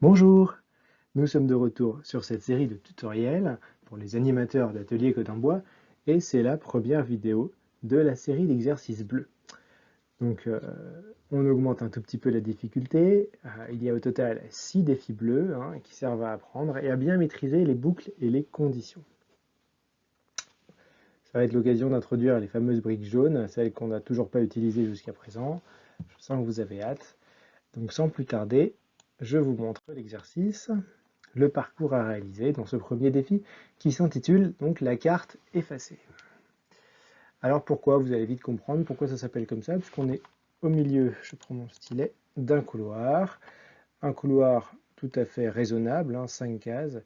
Bonjour, nous sommes de retour sur cette série de tutoriels pour les animateurs d'ateliers Code en Bois et c'est la première vidéo de la série d'exercices bleus. Donc on augmente un tout petit peu la difficulté, il y a au total 6 défis bleus qui servent à apprendre et à bien maîtriser les boucles et les conditions. Ça va être l'occasion d'introduire les fameuses briques jaunes, celles qu'on n'a toujours pas utilisées jusqu'à présent. Je sens que vous avez hâte. Donc sans plus tarder, je vous montre l'exercice. Le parcours à réaliser dans ce premier défi qui s'intitule donc la carte effacée. Alors pourquoi? Vous allez vite comprendre pourquoi ça s'appelle comme ça, puisqu'on est au milieu, je prends mon stylet, d'un couloir. Un couloir tout à fait raisonnable, 5 cases.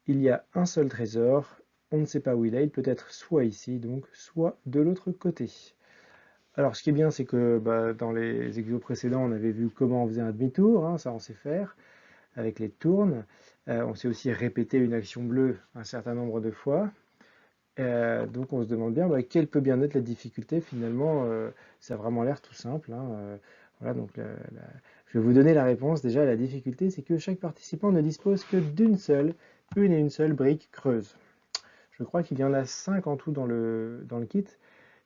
Il y a un seul trésor, on ne sait pas où il peut être soit ici, donc soit de l'autre côté. Alors ce qui est bien, c'est que dans les exos précédents, on avait vu comment on faisait un demi-tour, ça on sait faire avec les tournes. On sait aussi répéter une action bleue un certain nombre de fois. Donc on se demande bien quelle peut bien être la difficulté finalement. Ça a vraiment l'air tout simple. Voilà, donc je vais vous donner la réponse. Déjà, la difficulté, c'est que chaque participant ne dispose que une et une seule brique creuse. Je crois qu'il y en a 5 en tout dans le kit.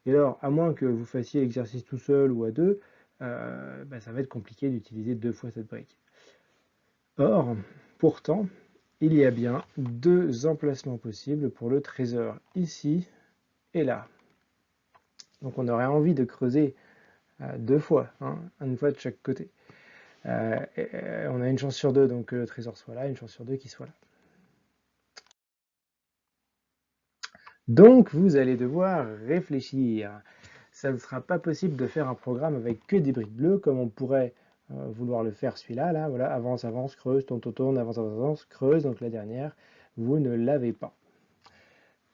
Et alors, à moins que vous fassiez l'exercice tout seul ou à deux, ça va être compliqué d'utiliser deux fois cette brique. Or, pourtant, il y a bien deux emplacements possibles pour le trésor, ici et là. Donc on aurait envie de creuser deux fois, une fois de chaque côté. On a une chance sur deux donc que le trésor soit là, une chance sur deux qu'il soit là. Donc vous allez devoir réfléchir. Ça ne sera pas possible de faire un programme avec que des briques bleues comme on pourrait vouloir le faire celui-là. Là, voilà, avance, avance, creuse, tourne, tourne, tourne, avance, avance, avance, creuse. Donc la dernière, vous ne l'avez pas.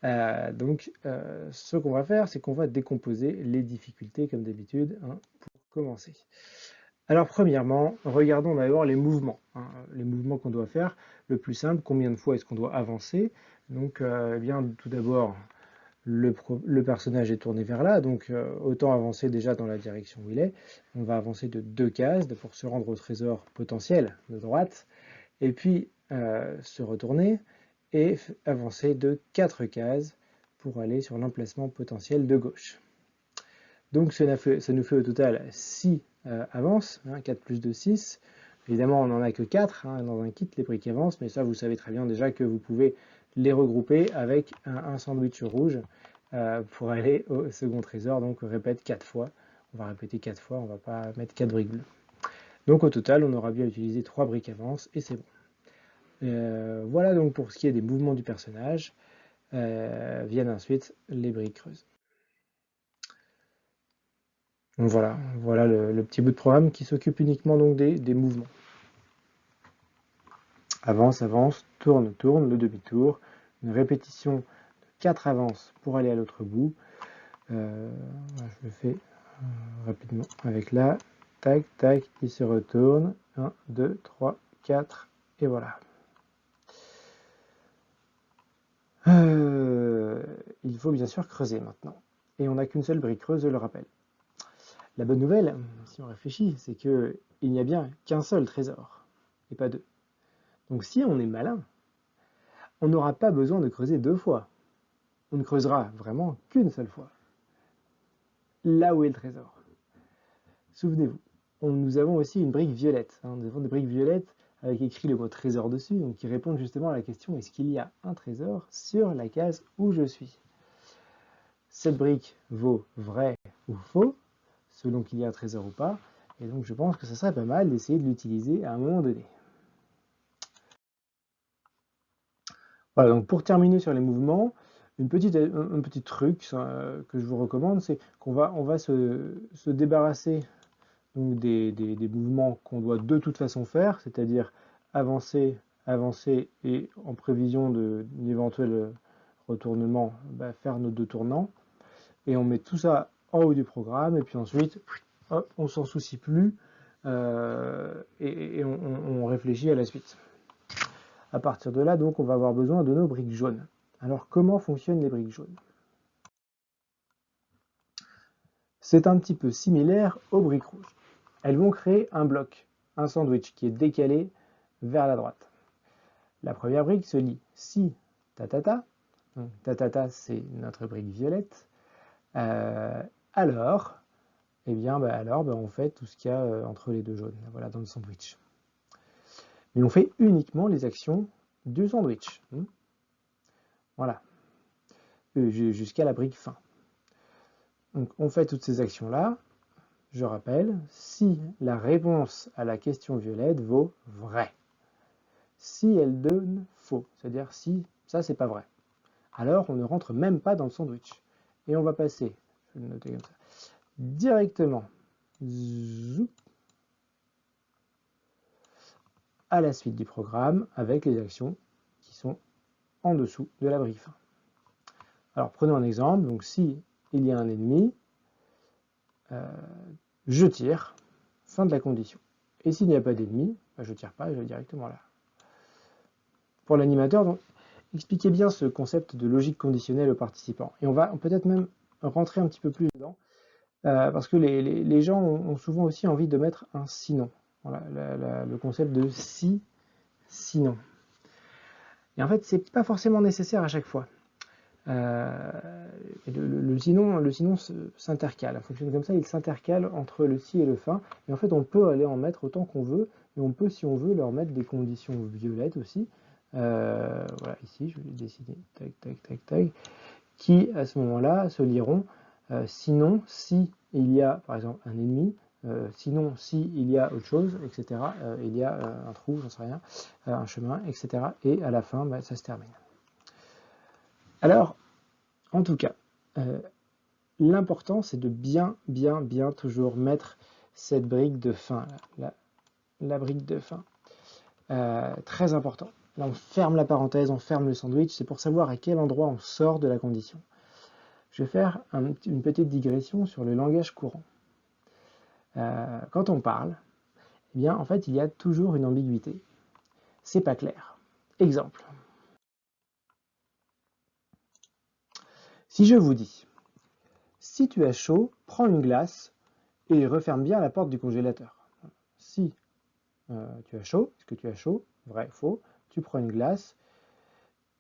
Ce qu'on va faire, c'est qu'on va décomposer les difficultés comme d'habitude pour commencer. Alors, premièrement, regardons d'abord les mouvements. Les mouvements qu'on doit faire. Le plus simple, combien de fois est-ce qu'on doit avancer? Donc, bien, tout d'abord, le personnage est tourné vers là, donc autant avancer déjà dans la direction où il est. On va avancer de 2 cases pour se rendre au trésor potentiel de droite, et puis se retourner et avancer de 4 cases pour aller sur l'emplacement potentiel de gauche. Donc ça nous fait au total 6 avances, 4 plus 2, 6. Évidemment, on n'en a que 4 dans un kit, les briques avancent, mais ça, vous savez très bien déjà que vous pouvez les regrouper avec un sandwich rouge pour aller au second trésor. Donc on répète 4 fois. On va répéter 4 fois, on ne va pas mettre 4 briques bleues. Donc au total, on aura bien utilisé 3 briques avances et c'est bon. Voilà donc pour ce qui est des mouvements du personnage. Viennent ensuite les briques creuses. Donc voilà le petit bout de programme qui s'occupe uniquement donc des mouvements. Avance, avance, tourne, tourne, le demi-tour, une répétition de 4 avances pour aller à l'autre bout. Je le fais rapidement avec là, tac, tac, il se retourne, 1, 2, 3, 4, et voilà. Il faut bien sûr creuser maintenant. Et on n'a qu'une seule brique creuse, je le rappelle. La bonne nouvelle, si on réfléchit, c'est qu'il n'y a bien qu'un seul trésor, et pas deux. Donc si on est malin, on n'aura pas besoin de creuser deux fois. On ne creusera vraiment qu'une seule fois. Là où est le trésor. Souvenez-vous, nous avons aussi une brique violette. Nous avons des briques violettes avec écrit le mot trésor dessus, donc qui répondent justement à la question est-ce qu'il y a un trésor sur la case où je suis? Cette brique vaut vrai ou faux, selon qu'il y a un trésor ou pas, et donc je pense que ça serait pas mal d'essayer de l'utiliser à un moment donné. Voilà, donc pour terminer sur les mouvements, un petit truc que je vous recommande, c'est qu'on va se débarrasser donc des mouvements qu'on doit de toute façon faire, c'est-à-dire avancer, avancer et en prévision d'un éventuel retournement, faire nos deux tournants. Et on met tout ça en haut du programme, et puis ensuite, hop, on s'en soucie plus, et on réfléchit à la suite. À partir de là, donc, on va avoir besoin de nos briques jaunes. Alors, comment fonctionnent les briques jaunes? C'est un petit peu similaire aux briques rouges. Elles vont créer un bloc, un sandwich qui est décalé vers la droite. La première brique se lit si tatata, donc tatata c'est notre brique violette, alors, eh bien, on fait tout ce qu'il y a entre les deux jaunes, voilà, dans le sandwich. Mais on fait uniquement les actions du sandwich. Voilà, jusqu'à la brique fin. Donc on fait toutes ces actions-là. Je rappelle, si la réponse à la question violette vaut vrai. Si elle donne faux, c'est-à-dire si ça c'est pas vrai, alors on ne rentre même pas dans le sandwich. Et on va passer, je vais le noter comme ça, directement à la suite du programme avec les actions qui sont en dessous de la brique fin. Alors prenons un exemple, donc si il y a un ennemi, je tire, fin de la condition. Et s'il n'y a pas d'ennemi, je ne tire pas et je vais directement là. Pour l'animateur, donc, expliquez bien ce concept de logique conditionnelle aux participants. Et on va peut-être même rentrer un petit peu plus dedans, parce que les gens ont souvent aussi envie de mettre un sinon. Voilà, le concept de si, sinon. Et en fait, c'est pas forcément nécessaire à chaque fois. Le sinon s'intercale, fonctionne comme ça, il s'intercale entre le si et le fin, et en fait on peut aller en mettre autant qu'on veut, et on peut, si on veut, leur mettre des conditions violettes aussi. Voilà, ici je vais les dessiner, tac, tac, tac, tac, qui à ce moment-là se liront sinon, si il y a par exemple un ennemi, sinon, si il y a autre chose, etc., il y a un trou, j'en sais rien, un chemin, etc., et à la fin, ça se termine. Alors, en tout cas, l'important c'est de bien toujours mettre cette brique de fin, la brique de fin. Très important. Là on ferme la parenthèse, on ferme le sandwich, c'est pour savoir à quel endroit on sort de la condition. Je vais faire une petite digression sur le langage courant. Quand on parle, eh bien en fait il y a toujours une ambiguïté. C'est pas clair. Exemple. Si je vous dis, si tu as chaud, prends une glace et referme bien la porte du congélateur. Si tu as chaud, est-ce que tu as chaud? Vrai, faux. Tu prends une glace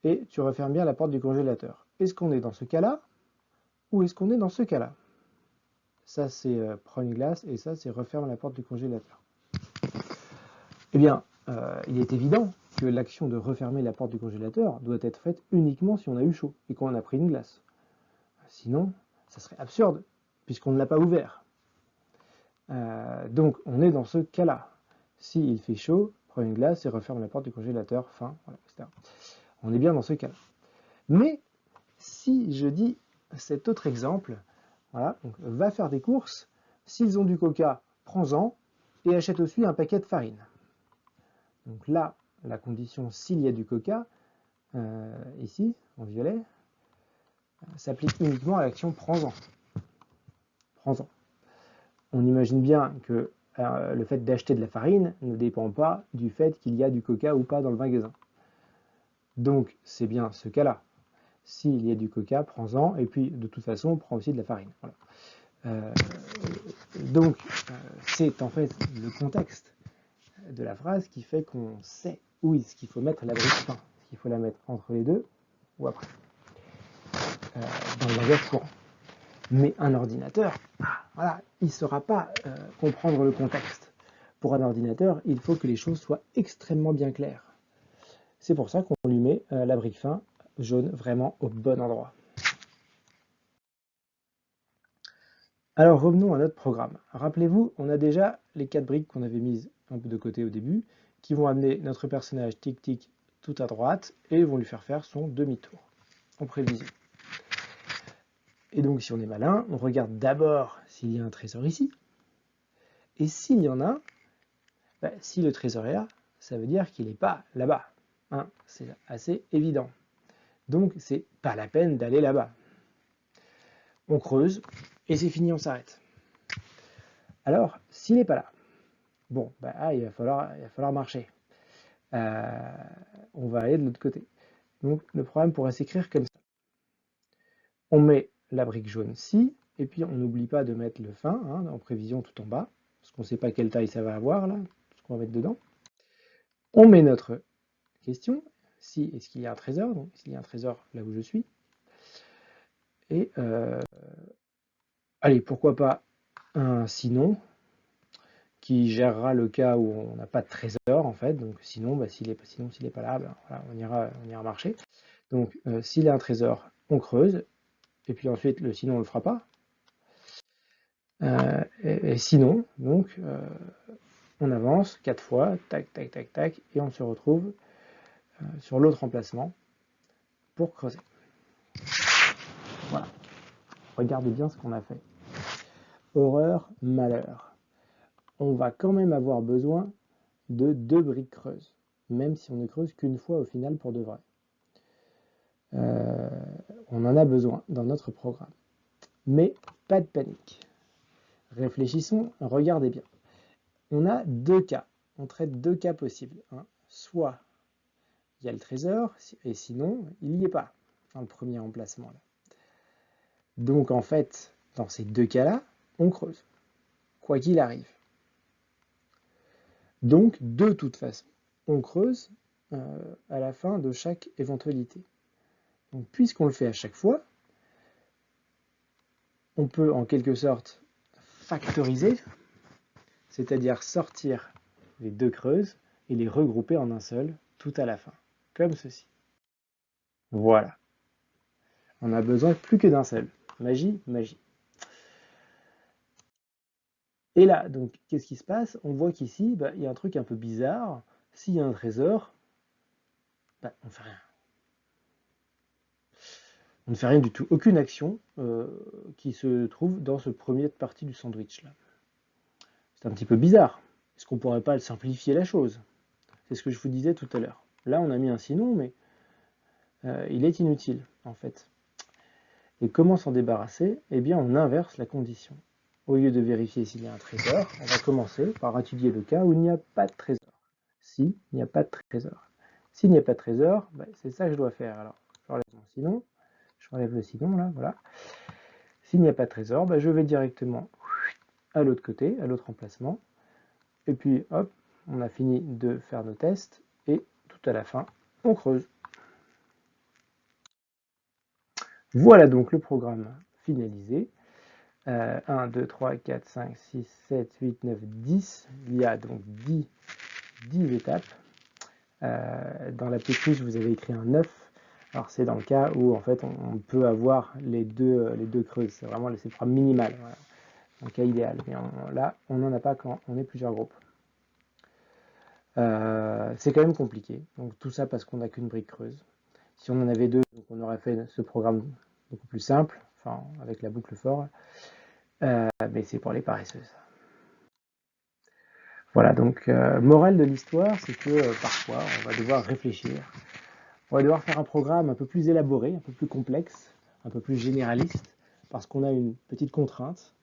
et tu refermes bien la porte du congélateur. Est-ce qu'on est dans ce cas-là ou est-ce qu'on est dans ce cas-là? Ça c'est prends une glace et ça c'est referme la porte du congélateur. Eh bien, il est évident que l'action de refermer la porte du congélateur doit être faite uniquement si on a eu chaud et qu'on a pris une glace. Sinon, ça serait absurde puisqu'on ne l'a pas ouvert. Donc on est dans ce cas-là. S'il fait chaud, prends une glace et referme la porte du congélateur, fin, voilà, etc. On est bien dans ce cas-là. Mais si je dis cet autre exemple, voilà, donc, va faire des courses, s'ils ont du coca, prends-en et achète aussi un paquet de farine. Donc là, la condition s'il y a du coca, ici, en violet, s'applique uniquement à l'action prends-en. Prends-en. On imagine bien que le fait d'acheter de la farine ne dépend pas du fait qu'il y a du coca ou pas dans le magasin. Donc c'est bien ce cas-là. S'il y a du coca, prends-en, et puis de toute façon, prends aussi de la farine. Voilà. Donc c'est en fait le contexte de la phrase qui fait qu'on sait où est-ce qu'il faut mettre la brique fin. Est-ce qu'il faut la mettre entre les deux ou après, dans le langage courant. Mais un ordinateur, voilà, il ne saura pas comprendre le contexte. Pour un ordinateur, il faut que les choses soient extrêmement bien claires. C'est pour ça qu'on lui met la brique fin jaune vraiment au bon endroit. Alors revenons à notre programme. Rappelez-vous, on a déjà les 4 briques qu'on avait mises un peu de côté au début, qui vont amener notre personnage tic-tic tout à droite et vont lui faire son demi-tour en prévision. Et donc si on est malin, on regarde d'abord s'il y a un trésor ici. Et s'il y en a, si le trésor est là, ça veut dire qu'il n'est pas là-bas. Hein, c'est assez évident. Donc c'est pas la peine d'aller là-bas. On creuse et c'est fini, on s'arrête. Alors, s'il n'est pas là, bon, il va falloir marcher. On va aller de l'autre côté. Donc le programme pourrait s'écrire comme ça. On met la brique jaune ci, et puis on n'oublie pas de mettre le fin, en prévision tout en bas, parce qu'on ne sait pas quelle taille ça va avoir, là, ce qu'on va mettre dedans. On met notre question, si est-ce qu'il y a un trésor, donc s'il y a un trésor là où je suis, et allez, pourquoi pas un sinon qui gérera le cas où on n'a pas de trésor en fait, donc sinon, s'il n'est pas là, voilà, on ira marcher. Donc s'il y a un trésor, on creuse, et puis ensuite le sinon on le fera pas. Et sinon, donc, on avance 4 fois, tac, tac, tac, tac, et on se retrouve sur l'autre emplacement pour creuser. Voilà. Regardez bien ce qu'on a fait. Horreur, malheur. On va quand même avoir besoin de 2 briques creuses, même si on ne creuse qu'une fois au final pour de vrai. On en a besoin dans notre programme. Mais pas de panique. Réfléchissons, regardez bien. On a 2 cas. On traite 2 cas possibles. Hein. Soit il y a le trésor, et sinon, il n'y est pas, dans le premier emplacement. Là. Donc en fait, dans ces 2 cas-là, on creuse, quoi qu'il arrive. Donc, de toute façon, on creuse à la fin de chaque éventualité. Donc, puisqu'on le fait à chaque fois, on peut en quelque sorte factoriser, c'est-à-dire sortir les 2 creuses et les regrouper en un seul, tout à la fin, comme ceci. Voilà. On n'a besoin plus que d'un seul. Magie, magie. Et là, donc, qu'est-ce qui se passe? On voit qu'ici, il y a un truc un peu bizarre. S'il y a un trésor, on ne fait rien. On ne fait rien du tout. Aucune action qui se trouve dans ce premier partie du sandwich là. C'est un petit peu bizarre. Est-ce qu'on ne pourrait pas simplifier la chose? C'est ce que je vous disais tout à l'heure. Là, on a mis un sinon, mais il est inutile, en fait. Et comment s'en débarrasser? Eh bien, on inverse la condition. Au lieu de vérifier s'il y a un trésor, on va commencer par étudier le cas où il n'y a pas de trésor. Si, il n'y a pas de trésor. S'il n'y a pas de trésor, c'est ça que je dois faire. Alors, j'enlève mon sinon, je enlève le sinon, là, voilà. S'il n'y a pas de trésor, je vais directement à l'autre côté, à l'autre emplacement. Et puis, hop, on a fini de faire nos tests. Et tout à la fin, on creuse. Voilà donc le programme finalisé. 1, 2, 3, 4, 5, 6, 7, 8, 9, 10. Il y a donc 10 étapes. Dans la petite fiche, vous avez écrit un 9. Alors c'est dans le cas où en fait on peut avoir les deux creuses. C'est vraiment le programme minimal. Voilà. Un cas idéal. Mais là, on n'en a pas quand on est plusieurs groupes. C'est quand même compliqué. Donc tout ça parce qu'on n'a qu'une brique creuse. Si on en avait 2, donc on aurait fait ce programme beaucoup plus simple, enfin avec la boucle for. Mais c'est pour les paresseuses. Voilà, donc morale de l'histoire, c'est que parfois on va devoir réfléchir. On va devoir faire un programme un peu plus élaboré, un peu plus complexe, un peu plus généraliste, parce qu'on a une petite contrainte.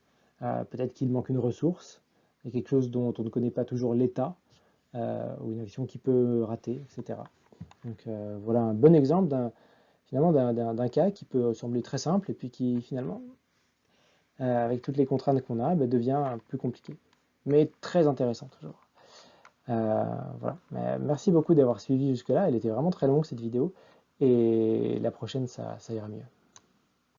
Peut-être qu'il manque une ressource, il y a quelque chose dont on ne connaît pas toujours l'état, ou une action qui peut rater, etc. Donc voilà un bon exemple d'un cas qui peut sembler très simple et puis qui finalement, avec toutes les contraintes qu'on a, devient plus compliqué. Mais très intéressant toujours. Voilà. Merci beaucoup d'avoir suivi jusque-là. Elle était vraiment très longue cette vidéo. Et la prochaine, ça ira mieux.